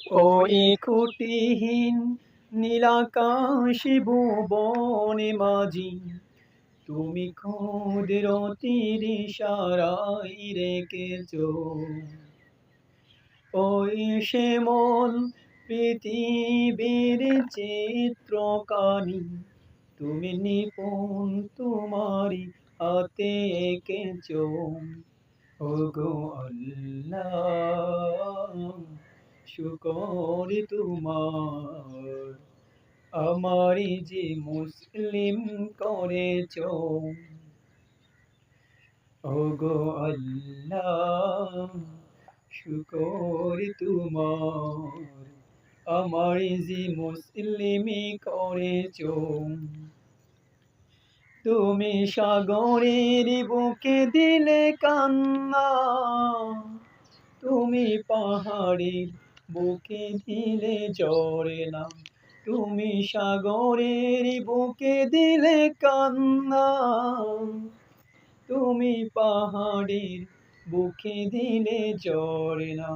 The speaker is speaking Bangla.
ওই খুঁটিহীন নীলাকাশী ভুবনে মাঝি তুমি কুদরতির ইশারায় রেখেছ ওই শ্যামল পৃথিবীর চিত্রকানি তুমি নিপুণ তোমারি হাতে এঁকেছ ওগো আল্লাহ শুকর তোমার আমারি যে মুসলিম করেছ ওগো আল্লাহ শুকর তোমার আমারি যে মুসলিম করেছ তুমি সাগরের বুকে দিলে কান্না তুমি পাহাড়ের বুকে দিলে ঝরনা তুমি সাগরের বুকে দিলে কান্না তুমি পাহাড়ের বুকে দিলে ঝরনা